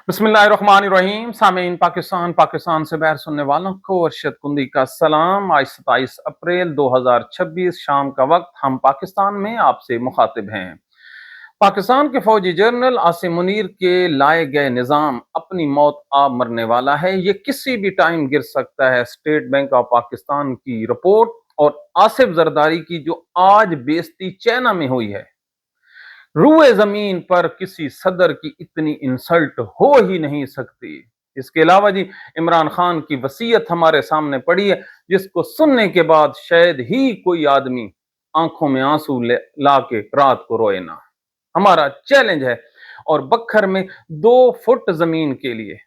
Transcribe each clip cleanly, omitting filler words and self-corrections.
बिस्मिल्लाहिर्रहमानिर्रहीम। सामीन पाकिस्तान से बाहर सुनने वालों को अरशद कुंदी का सलाम। आज 27 अप्रैल 2026 शाम का वक्त हम पाकिस्तान में आपसे मुखातिब हैं। पाकिस्तान के फौजी जनरल आसिम मुनीर के लाए गए निजाम अपनी मौत आप मरने वाला है, ये किसी भी टाइम गिर सकता है। स्टेट बैंक ऑफ पाकिस्तान की रिपोर्ट और आसिफ जरदारी की जो आज बेइज्जती चाइना में हुई है, रूए जमीन पर किसी सदर की इतनी इंसल्ट हो ही नहीं सकती। इसके अलावा जी इमरान खान की वसीयत हमारे सामने पड़ी है, जिसको सुनने के बाद शायद ही कोई आदमी आंखों में आंसू ला के रात को रोए ना। हमारा चैलेंज है। और बखर में 2 फुट जमीन के लिए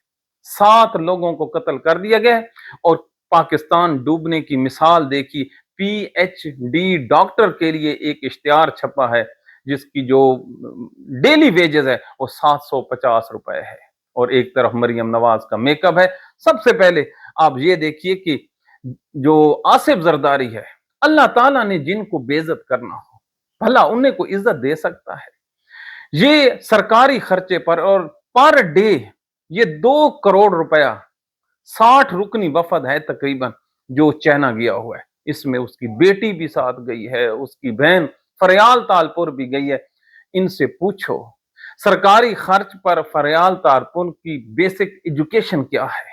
7 लोगों को कत्ल कर दिया गया और पाकिस्तान डूबने की मिसाल देखी। पीएचडी डॉक्टर के लिए एक इश्तिहार छपा है जिसकी जो डेली वेजेस है वो 750 रुपए है, और एक तरफ मरियम नवाज का मेकअप है। सबसे पहले आप ये देखिए कि जो आसिफ जरदारी है, अल्लाह ताला ने जिनको बेइज्जत करना हो भला उन्हें को इज्जत दे सकता है। ये सरकारी खर्चे पर और पर डे ये 2 करोड़ रुपया 60 रुकनी वफद है तकरीबन जो चाइना गया हुआ है। इसमें उसकी बेटी भी साथ गई है, उसकी बहन फरियाल तालपुर भी गई है। इनसे पूछो सरकारी खर्च पर फरियाल तालपुर की बेसिक एजुकेशन क्या है।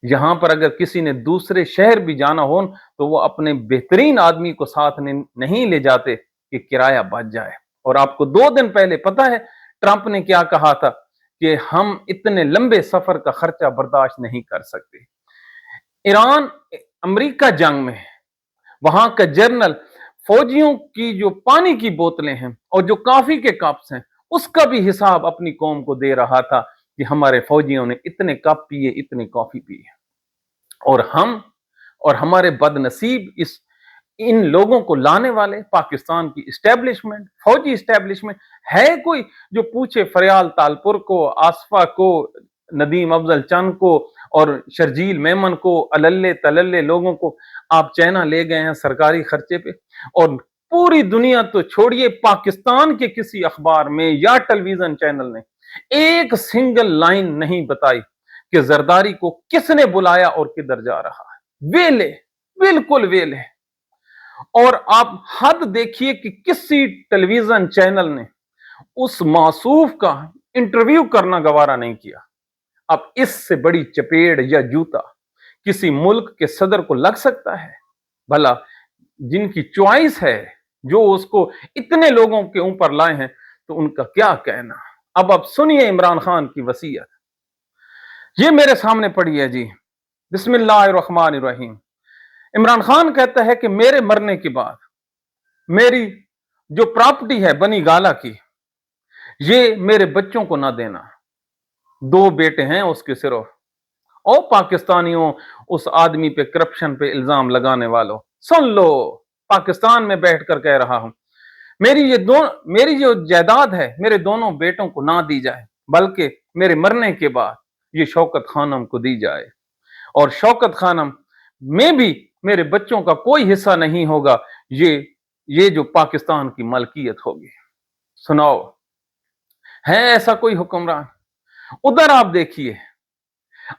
यहां पर अगर किसी ने दूसरे शहर भी जाना हो तो वो अपने बेहतरीन आदमी को साथ नहीं ले जाते कि किराया बच जाए। और आपको 2 दिन पहले पता है ट्रंप ने क्या कहा था कि हम इतने लंबे सफर का खर्चा बर्दाश्त नहीं कर सकते। ईरान अमेरिका जंग में वहां का जनरल फौजियों की जो पानी की बोतलें हैं और जो कॉफी के कप्स हैं उसका भी हिसाब अपनी कौम को दे रहा था कि हमारे फौजियों ने इतने कप पिए, इतनी कॉफी पी। और हम और हमारे बदनसीब इन लोगों को लाने वाले पाकिस्तान की इस्टेब्लिशमेंट, फौजी इस्टेब्लिशमेंट है कोई जो पूछे फरियाल तालपुर को, आसफा को, नदीम अफजल चंद को और शर्जील मेमन को, अलल्ले तलल्ले लोगों को आप चाइना ले गए हैं सरकारी खर्चे पे। और पूरी दुनिया तो छोड़िए, पाकिस्तान के किसी अखबार में या टेलीविजन चैनल ने एक सिंगल लाइन नहीं बताई कि जरदारी को किसने बुलाया और किधर जा रहा है। वेले, बिल्कुल वेले। और आप हद देखिए कि किसी टेलीविजन चैनल ने उस मासूफ का इंटरव्यू करना गवारा नहीं किया। अब इससे बड़ी चपेड़ या जूता किसी मुल्क के सदर को लग सकता है? भला जिनकी चॉइस है, जो उसको इतने लोगों के ऊपर लाए हैं, तो उनका क्या कहना। अब सुनिए इमरान खान की वसीयत, ये मेरे सामने पड़ी है जी। बिस्मिल्लाहिर्रहमानिर्रहीम। इमरान खान कहता है कि मेरे मरने के बाद मेरी जो प्रॉपर्टी है बनी गाला की, ये मेरे बच्चों को ना देना। 2 बेटे हैं उसके सिर्फ। और पाकिस्तानियों, उस आदमी पे करप्शन पे इल्जाम लगाने वालों, सुन लो, पाकिस्तान में बैठकर कह रहा हूं, मेरी जो जायदाद है मेरे दोनों बेटों को ना दी जाए, बल्कि मेरे मरने के बाद ये शौकत खानम को दी जाए। और शौकत खानम में भी मेरे बच्चों का कोई हिस्सा नहीं होगा। ये जो पाकिस्तान की मलकियत होगी। सुनाओ, है ऐसा कोई हुक्मरान? उधर आप देखिए,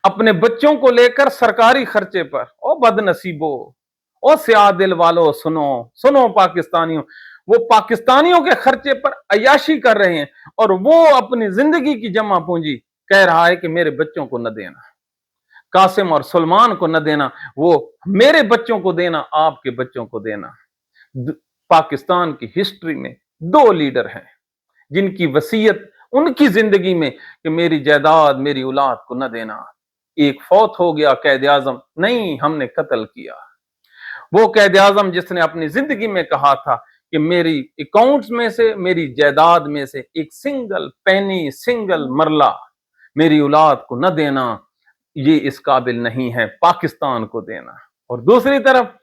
अपने बच्चों को लेकर सरकारी खर्चे पर, ओ बदनसीबो, ओ सियादिल वालों, सुनो पाकिस्तानियों, वो पाकिस्तानियों के खर्चे पर अयाशी कर रहे हैं और वो अपनी जिंदगी की जमा पूंजी कह रहा है कि मेरे बच्चों को न देना, कासिम और सलमान को न देना, वो मेरे बच्चों को देना, आपके बच्चों को देना। पाकिस्तान की हिस्ट्री में 2 लीडर हैं जिनकी वसीयत उनकी जिंदगी में कि मेरी जायदाद मेरी औलाद को न देना। एक फौत हो गया कैद आजम, नहीं हमने कत्ल किया। वो कैद आजम जिसने अपनी जिंदगी में कहा था कि मेरी अकाउंट्स में से, मेरी जायदाद में से एक सिंगल पेनी, सिंगल मरला मेरी औलाद को न देना, ये इस काबिल नहीं है पाकिस्तान को देना। और दूसरी तरफ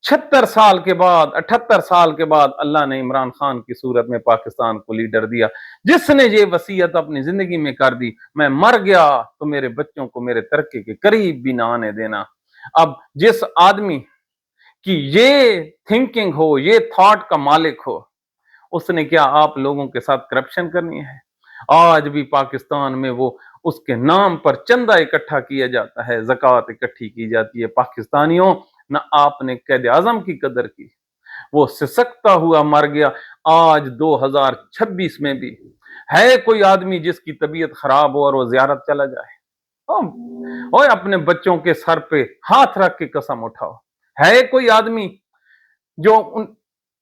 76 साल के बाद, 78 साल के बाद अल्लाह ने इमरान खान की सूरत में पाकिस्तान को लीडर दिया, जिसने ये वसीयत अपनी जिंदगी में कर दी, मैं मर गया तो मेरे बच्चों को मेरे तरक्के के करीब भी ना आने देना। अब जिस आदमी की ये थिंकिंग हो, ये थॉट का मालिक हो, उसने क्या आप लोगों के साथ करप्शन करनी है? आज भी पाकिस्तान में वो उसके नाम पर चंदा इकट्ठा किया जाता है, ज़कात इकट्ठी की जाती है। पाकिस्तानियों, न आपने कैद आज़म की कदर की, वो सिसकता हुआ मर गया। आज 2026 में भी है कोई आदमी जिसकी तबीयत खराब हो और वो ज़ियारत चला जाए? और अपने बच्चों के सर पे हाथ रख के कसम उठाओ। है कोई आदमी जो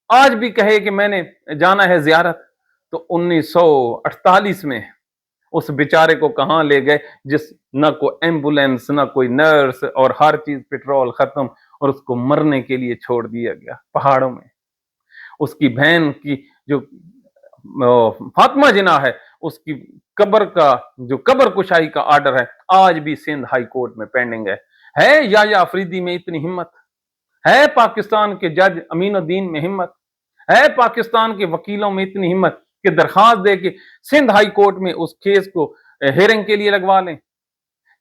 आज भी कहे कि मैंने जाना है ज़ियारत? तो 1948 में उस बेचारे को कहां ले गए, जिस न कोई एम्बुलेंस, न कोई नर्स, और हर चीज पेट्रोल खत्म, और उसको मरने के लिए छोड़ दिया गया पहाड़ों में। उसकी बहन की जो फातिमा जिना है, उसकी कब्र का जो कब्र कुशाई का आर्डर है, आज भी सिंध हाई कोर्ट में पेंडिंग है या अफरीदी में इतनी हिम्मत है? पाकिस्तान के जज अमीनुद्दीन में हिम्मत है? पाकिस्तान के वकीलों में इतनी हिम्मत कि दरखास्त दे के सिंध हाई कोर्ट में उस केस को हेयरिंग के लिए लगवा लें,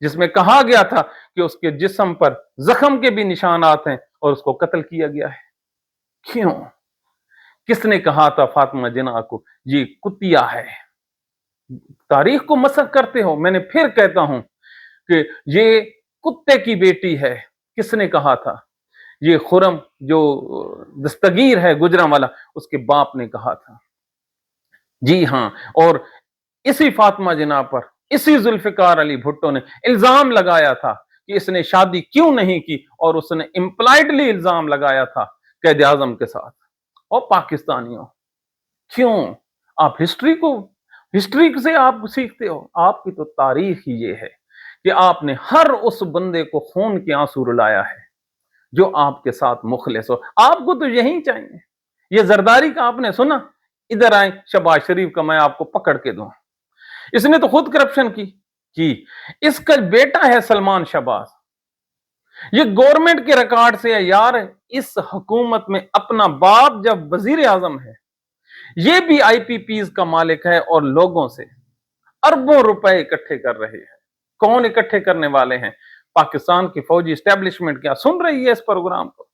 जिसमें कहा गया था कि उसके जिस्म पर जख्म के भी निशानात हैं और उसको कत्ल किया गया है? क्यों? किसने कहा था फातिमा जिन्ना को ये कुतिया है? तारीख को मसख करते हो। मैंने फिर कहता हूं कि ये कुत्ते की बेटी है। किसने कहा था? ये खुरम जो दस्तगीर है गुजरांवाला, उसके बाप ने कहा था। जी हां, और इसी फातिमा जिन्ना पर इसी जुल्फिकार अली भुट्टो ने इल्जाम लगाया था कि इसने शादी क्यों नहीं की, और उसने इंप्लाइडली इल्जाम लगाया था कैद आजम के साथ। और पाकिस्तानियों, क्यों आप हिस्ट्री से आप सीखते हो? आपकी तो तारीख ही ये है कि आपने हर उस बंदे को खून के आंसू रुलाया है जो आपके साथ मुखलिस हो। आपको तो यही चाहिए। ये जरदारी का आपने सुना? इधर आए, शहबाज शरीफ का मैं आपको पकड़ के दूं। इसने तो खुद करप्शन की। इसका बेटा है सलमान शहबाज। ये गवर्नमेंट के रिकॉर्ड से है यार। इस हुकूमत में अपना बाप जब वजीर आजम है, ये भी आईपीपीज का मालिक है और लोगों से अरबों रुपए इकट्ठे कर रहे हैं। कौन इकट्ठे करने वाले हैं? पाकिस्तान की फौजी एस्टेब्लिशमेंट क्या सुन रही है इस प्रोग्राम को?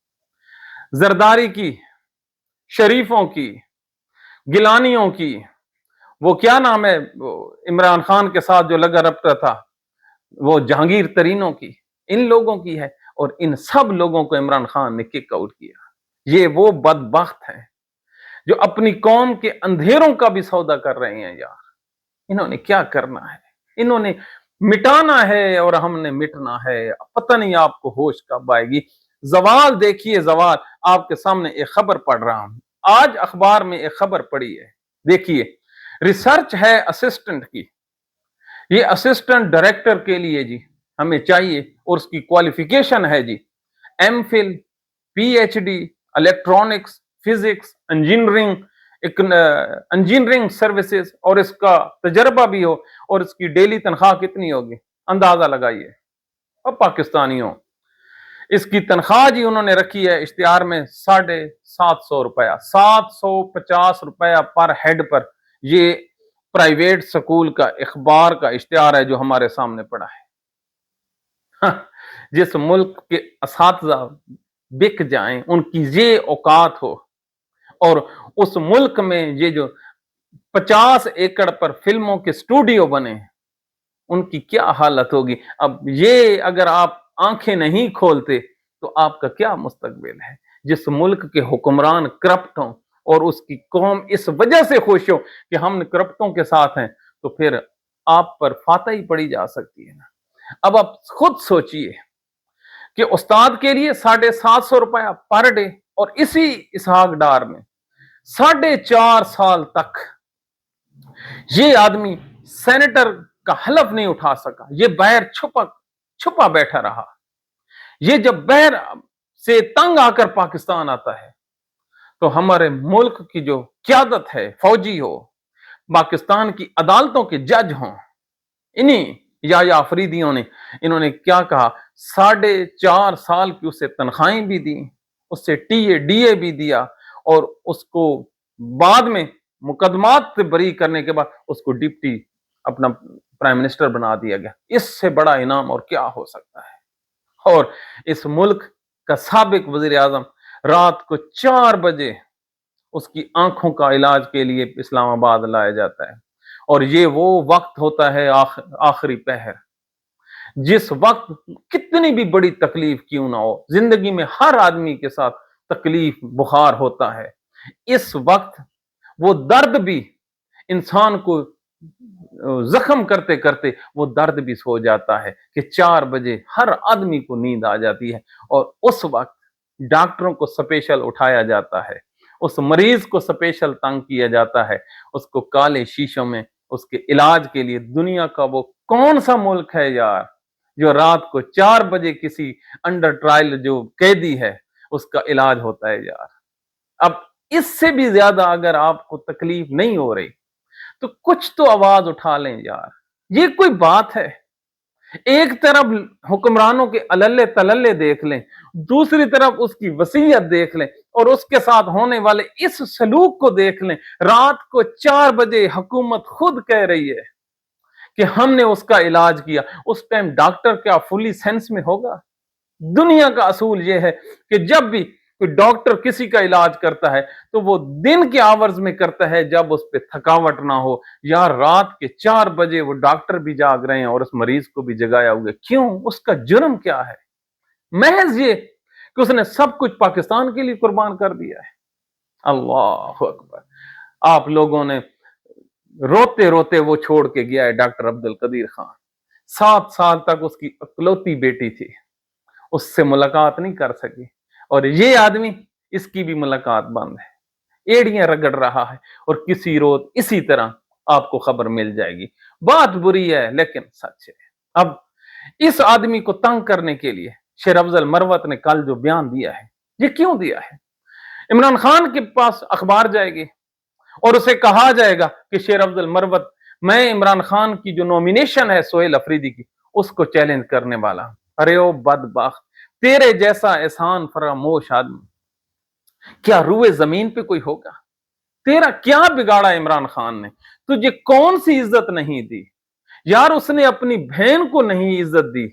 जरदारी की, शरीफों की, गिलानियों की, वो क्या नाम है, इमरान खान के साथ जो लगा रखता था, वो जहांगीर तरीनों की, इन लोगों की है। और इन सब लोगों को इमरान खान ने किक आउट किया। ये वो बदबख्त हैं जो अपनी कौम के अंधेरों का भी सौदा कर रहे हैं यार। इन्होंने क्या करना है? इन्होंने मिटाना है और हमने मिटना है। पता नहीं आपको होश कब आएगी। जवाल देखिए, जवाल आपके सामने एक खबर पढ़ रहा हूं। आज अखबार में एक खबर पड़ी है, देखिए। रिसर्च है असिस्टेंट की। ये असिस्टेंट डायरेक्टर के लिए जी हमें चाहिए, और उसकी क्वालिफिकेशन है जी MPhil, PhD, electronics, physics, engineering services, और इसका तजर्बा भी हो। और इसकी डेली तनख्वाह कितनी होगी अंदाजा लगाइए। और पाकिस्तानियों, इसकी तनख्वाह जी उन्होंने रखी है इश्तिहार में 750 रुपया, 750 रुपया पर हेड पर। ये प्राइवेट स्कूल का इखबार का इश्तिहार है जो हमारे सामने पड़ा है। जिस मुल्क के असातिज़ा बिक जाएं, उनकी ये औकात हो, और उस मुल्क में ये जो 50 एकड़ पर फिल्मों के स्टूडियो बने, उनकी क्या हालत होगी। अब ये अगर आप आंखें नहीं खोलते तो आपका क्या मुस्तकबिल है? जिस मुल्क के हुक्मरान करप्ट हों और उसकी कौम इस वजह से खुश हो कि हम करप्टों के साथ हैं, तो फिर आप पर फाता ही पड़ी जा सकती है ना। अब आप खुद सोचिए कि उस्ताद के लिए 750 रुपया पर डे, और इसी इसहाक डार में 4.5 साल तक ये आदमी सेनेटर का हलफ नहीं उठा सका। ये बाहर छुपा बैठा रहा। ये जब बाहर से तंग आकर पाकिस्तान आता है, तो हमारे मुल्क की जो क्यादत है, फौजी हो, पाकिस्तान की अदालतों के जज हों, इन्हीं या अफरीदियों ने इन्होंने क्या कहा, 4.5 साल की उसे तनख्वाहें भी दी, उससे टीए डीए भी दिया, और उसको बाद में मुकदमात से बरी करने के बाद उसको डिप्टी अपना प्राइम मिनिस्टर बना दिया गया। इससे बड़ा इनाम और क्या हो सकता है? और इस मुल्क का साबिक वजीर आजम रात को 4 बजे उसकी आंखों का इलाज के लिए इस्लामाबाद लाया जाता है। और ये वो वक्त होता है आखिरी पहर, जिस वक्त कितनी भी बड़ी तकलीफ क्यों ना हो, जिंदगी में हर आदमी के साथ तकलीफ बुखार होता है। इस वक्त वो दर्द भी इंसान को जख्म करते करते वो दर्द भी सो जाता है कि 4 बजे हर आदमी को नींद आ जाती है, और उस वक्त डॉक्टरों को स्पेशल उठाया जाता है, उस मरीज को स्पेशल तंग किया जाता है, उसको काले शीशों में उसके इलाज के लिए। दुनिया का वो कौन सा मुल्क है यार जो रात को 4 बजे किसी अंडर ट्रायल जो कैदी है उसका इलाज होता है यार। अब इससे भी ज्यादा अगर आपको तकलीफ नहीं हो रही तो कुछ तो आवाज उठा लें यार। ये कोई बात है? एक तरफ हुक्मरानों के अलल्ले तलल्ले देख लें, दूसरी तरफ उसकी वसीयत देख लें, और उसके साथ होने वाले इस सलूक को देख लें। रात को 4 बजे हुकूमत खुद कह रही है कि हमने उसका इलाज किया। उस टाइम डॉक्टर क्या फुली सेंस में होगा? दुनिया का असूल यह है कि जब भी कोई डॉक्टर किसी का इलाज करता है तो वो दिन के आवर्स में करता है जब उस पर थकावट ना हो। यार रात के 4 बजे वो डॉक्टर भी जाग रहे हैं और उस मरीज को भी जगाया हुआ है। क्यों? उसका जुर्म क्या है? महज ये कि उसने सब कुछ पाकिस्तान के लिए कुर्बान कर दिया है। अल्लाह अकबर। आप लोगों ने रोते रोते वो छोड़ के गया है डॉक्टर अब्दुल कदीर खान। 7 साल तक उसकी इकलौती बेटी थी, उससे मुलाकात नहीं कर सकी, और ये आदमी, इसकी भी मुलाकात बंद है, एड़ियां रगड़ रहा है, और किसी रोज इसी तरह आपको खबर मिल जाएगी। बात बुरी है लेकिन सच है। अब इस आदमी को तंग करने के लिए शेर अफजल मरवत ने कल जो बयान दिया है, ये क्यों दिया है? इमरान खान के पास अखबार जाएगी और उसे कहा जाएगा कि शेर अफजल मरवत, मैं इमरान खान की जो नॉमिनेशन है सोहेल अफरीदी की, उसको चैलेंज करने वाला। अरे ओ बदबख्त, तेरे जैसा एहसान फरामोश आदमी क्या रुए जमीन पे कोई होगा? तेरा क्या बिगाड़ा इमरान खान ने? तुझे कौन सी इज्जत नहीं दी यार? उसने अपनी बहन को नहीं इज्जत दी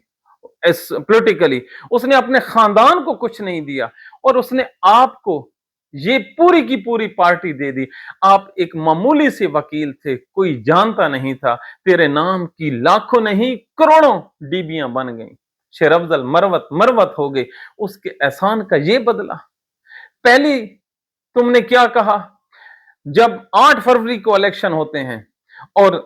पॉलिटिकली, उसने अपने खानदान को कुछ नहीं दिया, और उसने आपको ये पूरी की पूरी पार्टी दे दी। आप एक मामूली से वकील थे, कोई जानता नहीं था, तेरे नाम की लाखों नहीं करोड़ों डीबियां बन गई। शेर अफजल मरवत मरवत हो गई। उसके एहसान का ये बदला। पहली तुमने क्या कहा जब 8 फरवरी को इलेक्शन होते हैं और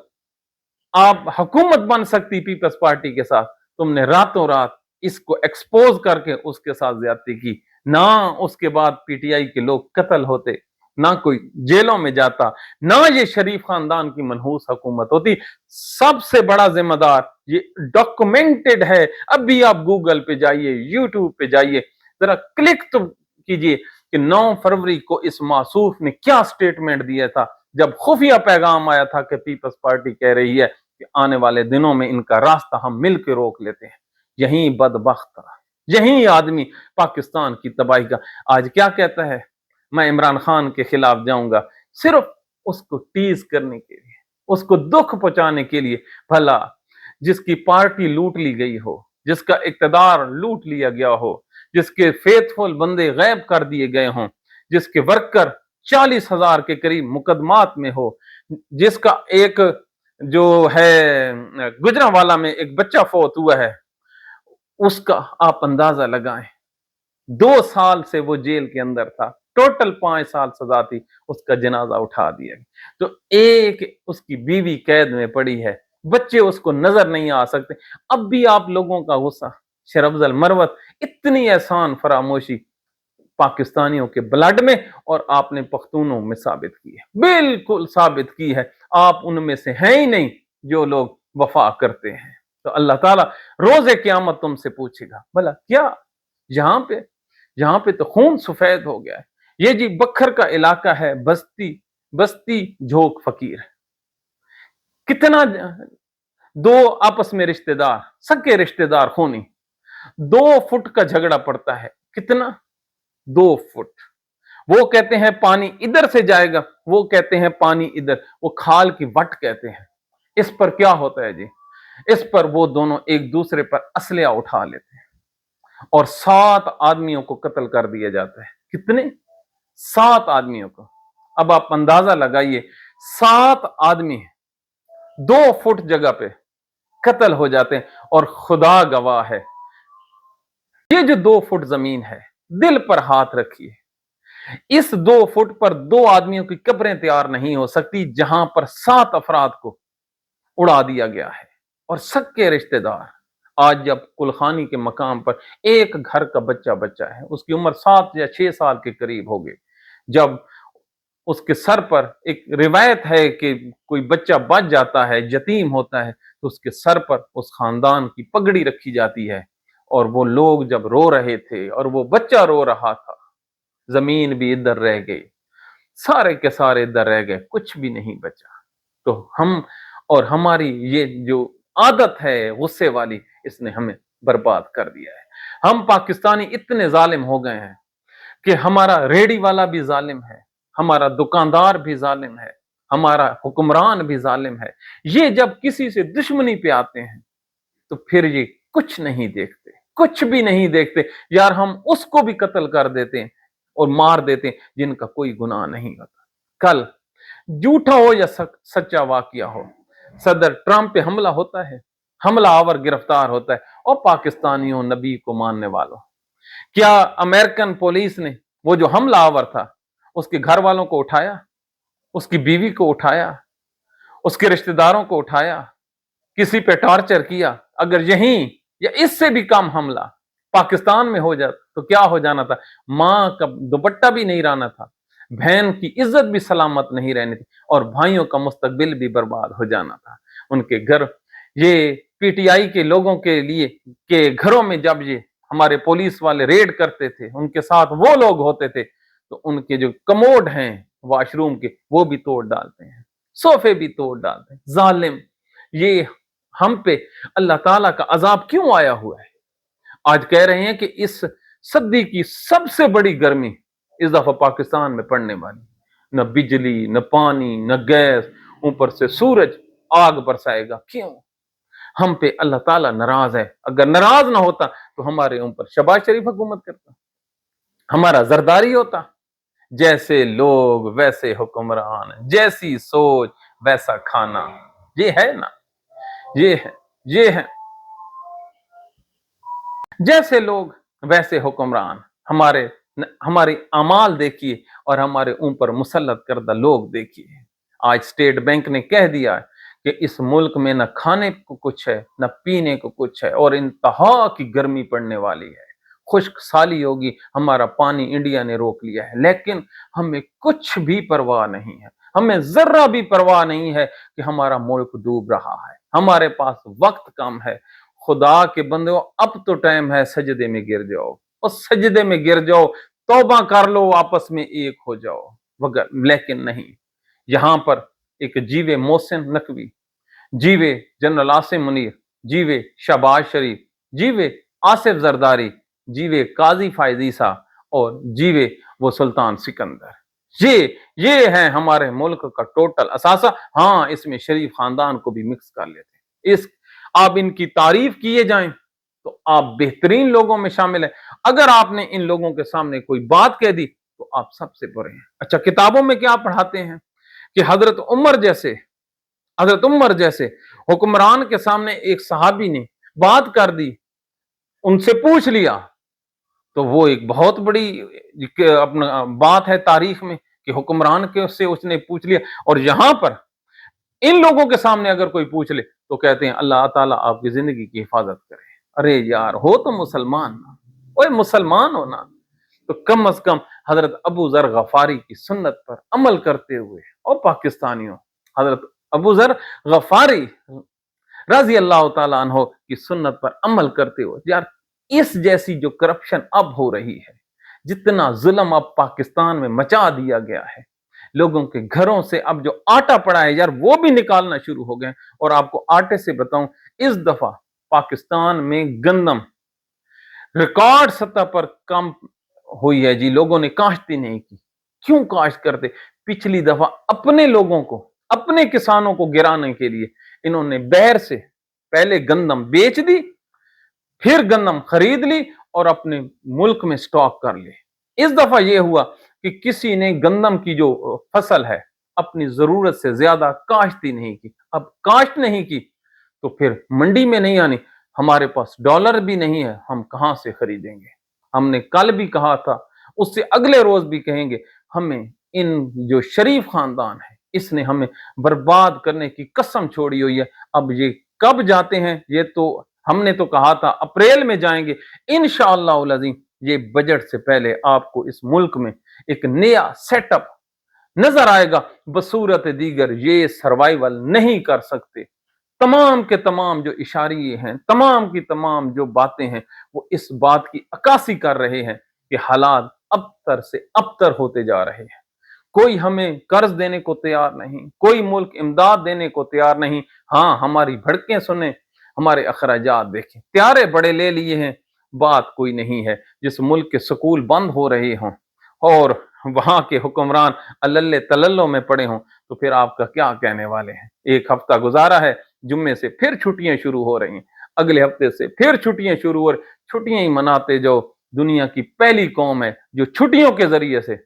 आप हुकूमत बन सकती पीपल्स पार्टी के साथ, तुमने रातों रात इसको एक्सपोज करके उसके साथ ज्यादती की। ना उसके बाद पीटीआई के लोग कत्ल होते, ना कोई जेलों में जाता, ना ये शरीफ खानदान की मनहूस हुकूमत होती। सबसे बड़ा जिम्मेदार ये डॉक्यूमेंटेड है। अब भी आप गूगल पे जाइए, यूट्यूब पे जाइए, जरा क्लिक तो कीजिए कि 9 फरवरी को इस मासूफ ने क्या स्टेटमेंट दिया था, जब खुफिया पैगाम आया था कि पीपल्स पार्टी कह रही है कि आने वाले दिनों में इनका रास्ता हम मिलकर रोक लेते हैं। यही बदबख्त, यही आदमी पाकिस्तान की तबाही का आज क्या कहता है, मैं इमरान खान के खिलाफ जाऊंगा, सिर्फ उसको टीज करने के लिए, उसको दुख पहुंचाने के लिए। भला जिसकी पार्टी लूट ली गई हो, जिसका इक्तदार लूट लिया गया हो, जिसके फेथफुल बंदे गैब कर दिए गए हों, जिसके वर्कर 40,000 के करीब मुकदमात में हो, जिसका एक जो है गुजरांवाला में एक बच्चा फौत हुआ है, उसका आप अंदाजा लगाएं। 2 साल से वो जेल के अंदर था, टोटल 5 साल सजा थी, उसका जनाजा उठा दिया। तो एक उसकी बीवी कैद में पड़ी है, बच्चे उसको नजर नहीं आ सकते। अब भी आप लोगों का गुस्सा। शेर अफजल मरवत, इतनी एहसान फरामोशी पाकिस्तानियों के ब्लड में और आपने पख्तूनों में साबित की है, बिल्कुल साबित की है। आप उनमें से हैं ही नहीं जो लोग वफा करते हैं। तो अल्लाह ताला रोजे क़यामत तुमसे पूछेगा, भला क्या यहां पे तो खून सफेद हो गया है। ये जी बखर का इलाका है, बस्ती बस्ती झोंक फकीर, कितना दो आपस में रिश्तेदार, सगे रिश्तेदार खूनी, 2 फुट का झगड़ा पड़ता है। कितना? 2 फुट। वो कहते हैं पानी इधर से जाएगा, वो कहते हैं पानी इधर, वो खाल की वट कहते हैं। इस पर क्या होता है जी? इस पर वो दोनों एक दूसरे पर असलिया उठा लेते हैं और 7 आदमियों को कत्ल कर दिया जाता है। कितने? 7 आदमियों को। अब आप अंदाजा लगाइए, 7 आदमी 2 फुट जगह पे कत्ल हो जाते हैं। और खुदा गवाह है, ये जो 2 फुट जमीन है, दिल पर हाथ रखिए, इस 2 फुट पर 2 आदमियों की कब्रें तैयार नहीं हो सकती, जहां पर 7 अफराद को उड़ा दिया गया है। और सक्के रिश्तेदार, आज जब कुलखानी के मकाम पर एक घर का बच्चा बच्चा है, उसकी उम्र 7 या 6 साल के करीब हो गई, जब उसके सर पर, एक रिवायत है कि कोई बच्चा बच जाता है, यतीम होता है, तो उसके सर पर उस खानदान की पगड़ी रखी जाती है। और वो लोग जब रो रहे थे और वो बच्चा रो रहा था, जमीन भी इधर रह गई, सारे के सारे इधर रह गए, कुछ भी नहीं बचा। तो हम और हमारी ये जो आदत है गुस्से वाली, इसने हमें बर्बाद कर दिया है। हम पाकिस्तानी इतने जालिम हो गए हैं कि हमारा रेडी वाला भी जालिम है, हमारा दुकानदार भी जालिम है, हमारा हुक्मरान भी जालिम है। ये जब किसी से दुश्मनी पे आते हैं तो फिर ये कुछ नहीं देखते, कुछ भी नहीं देखते। यार हम उसको भी कत्ल कर देते हैं और मार देते हैं जिनका कोई गुनाह नहीं होता। कल झूठा हो या सच्चा वाकया हो, सदर ट्रंप पे हमला होता है, हमला आवर गिरफ्तार होता है, और पाकिस्तानियों, नबी को मानने वालों, क्या अमेरिकन पुलिस ने वो जो हमला आवर था उसके घर वालों को उठाया, उसकी बीवी को उठाया, उसके रिश्तेदारों को उठाया, किसी पे टॉर्चर किया? अगर यहीं या इससे भी कम हमला पाकिस्तान में हो जाता तो क्या हो जाना था? मां का दुपट्टा भी नहीं रहना था, बहन की इज्जत भी सलामत नहीं रहनी थी, और भाइयों का मुस्तकबिल भी बर्बाद हो जाना था। उनके घर, ये पीटीआई के लोगों के लिए के घरों में जब ये हमारे पुलिस वाले रेड करते थे, उनके साथ वो लोग होते थे, तो उनके जो कमोड हैं वॉशरूम के, वो भी तोड़ डालते हैं, सोफे भी तोड़ डालते हैं। जालिम, ये हम पे अल्लाह ताला का अजाब क्यों आया हुआ है? आज कह रहे हैं कि इस सदी की सबसे बड़ी गर्मी इस दफा पाकिस्तान में पड़ने वाली, न बिजली, न पानी, न गैस, ऊपर से सूरज आग बरसाएगा। क्यों? हम पे अल्लाह ताला नाराज है। अगर नाराज ना होता तो हमारे ऊपर शहबाज शरीफ हुकूमत करता, हमारा जरदारी होता। जैसे लोग वैसे हुक्मरान, जैसी सोच वैसा खाना, ये है ना, ये है, ये है। जैसे लोग वैसे हुक्मरान। हमारे हमारी अमाल देखिए और हमारे ऊपर मुसल्लत करदा लोग देखिए। आज स्टेट बैंक ने कह दिया है कि इस मुल्क में न खाने को कुछ है, न पीने को कुछ है, और इंतहा की गर्मी पड़ने वाली है, खुश्क साली होगी, हमारा पानी इंडिया ने रोक लिया है। लेकिन हमें कुछ भी परवाह नहीं है, हमें जर्रा भी परवाह नहीं है कि हमारा मुल्क डूब रहा है, हमारे पास वक्त कम है। खुदा के बंदो, अब तो टाइम है, सजदे में गिर जाओ, और सजदे में गिर जाओ, तौबा कर लो, आपस में एक हो जाओ। मगर लेकिन नहीं, यहां पर एक जीवे मोहसिन नकवी, जीवे जनरल आसिम मुनीर, जीवे शहबाज शरीफ, जीवे आसिफ जरदारी, जीवे काजी फायजीसा, और जीवे वो सुल्तान सिकंदर। ये है हमारे मुल्क का टोटल असासा। हाँ, इसमें शरीफ खानदान को भी मिक्स कर लेते हैं। इस आप इनकी तारीफ किए जाएं तो आप बेहतरीन लोगों में शामिल हैं। अगर आपने इन लोगों के सामने कोई बात कह दी तो आप सबसे बुरे हैं। अच्छा, किताबों में क्या पढ़ाते हैं कि हजरत उमर जैसे हुक्मरान के सामने एक सहाबी ने बात कर दी, उनसे पूछ लिया, तो वो एक बहुत बड़ी अपना बात है तारीख में कि हुक्मरान के से उसने पूछ लिया। और यहां पर इन लोगों के सामने अगर कोई पूछ ले तो कहते हैं अल्लाह ताला आपकी जिंदगी की हिफाजत करे। अरे यार, हो तो मुसलमान ना, ओए मुसलमान हो ना, तो कम से कम हजरत अबू जर गफारी की सुन्नत पर अमल करते हुए, और पाकिस्तानियों, हजरत अबू जर गफारी रजी अल्लाह ताला अन्हो की सुन्नत पर अमल करते हुए, यार इस जैसी जो करप्शन अब हो रही है, जितना जुल्म अब पाकिस्तान में मचा दिया गया है, लोगों के घरों से अब जो आटा पड़ा है यार वो भी निकालना शुरू हो गए। और आपको आटे से बताऊं, इस दफा पाकिस्तान में गंदम रिकॉर्ड सतह पर कम हुई है जी। लोगों ने काश्ती नहीं की। क्यों काश्त करते? पिछली दफा अपने लोगों को, अपने किसानों को गिराने के लिए इन्होंने बहर से पहले गंदम बेच दी, फिर गंदम खरीद ली और अपने मुल्क में स्टॉक कर ली। इस दफा यह हुआ कि किसी ने गंदम की जो फसल है अपनी जरूरत से ज्यादा काश्त ही नहीं की। अब काश्त नहीं की तो फिर मंडी में नहीं आनी, हमारे पास डॉलर भी नहीं है, हम कहां से खरीदेंगे। हमने कल भी कहा था, उससे अगले रोज भी कहेंगे, हमें इन जो शरीफ खानदान है इसने हमें बर्बाद करने की कसम छोड़ी हुई है। अब ये कब जाते हैं, ये तो हमने तो कहा था अप्रैल में जाएंगे इंशाअल्लाह अज़ीम। ये बजट से पहले आपको इस मुल्क में एक नया सेटअप नजर आएगा। बसूरत दीगर ये सर्वाइवल नहीं कर सकते। तमाम के तमाम जो इशारे हैं, तमाम की तमाम जो बातें हैं, वो इस बात की अक्कासी कर रहे हैं कि हालात अबतर से अबतर होते जा रहे हैं। कोई हमें कर्ज देने को तैयार नहीं, कोई मुल्क इमदाद देने को तैयार नहीं। हाँ, हमारी भड़कें सुने, हमारे अखराजात देखें, त्यारे बड़े ले लिए हैं, बात कोई नहीं है। जिस मुल्क के स्कूल बंद हो रहे हों और वहां के हुक्मरान अल्लल्ले तलल्लो में पड़े हों, तो फिर आपका क्या कहने वाले हैं। एक हफ्ता गुजारा है, जुम्मे से फिर छुट्टियां शुरू हो रही हैं, अगले हफ्ते से फिर छुट्टियां शुरू हो रही, छुट्टियां ही मनाते जाओ। दुनिया की पहली कौम है जो छुट्टियों के जरिए से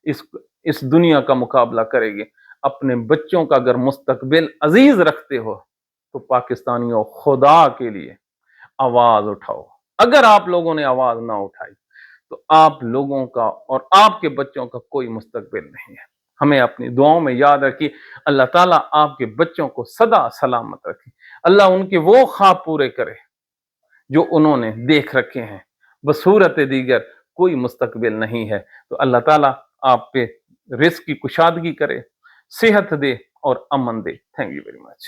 इस इस दुनिया का मुकाबला करेगी। अपने बच्चों का अगर मुस्तकबिल अजीज रखते हो तो पाकिस्तानियों, खुदा के लिए आवाज उठाओ। अगर आप लोगों ने आवाज ना उठाई तो आप लोगों का और आपके बच्चों का कोई मुस्तकबिल नहीं है। हमें अपनी दुआओं में याद रखिए। अल्लाह ताला आपके बच्चों को सदा सलामत रखे। अल्लाह उनके वो ख्वाब पूरे करे जो उन्होंने देख रखे हैं। बसूरत दीगर कोई मुस्तकबिल नहीं है। तो अल्लाह ताला आप पे रिस्क की कुशादगी करे, सेहत दे और अमन दे। Thank you very much.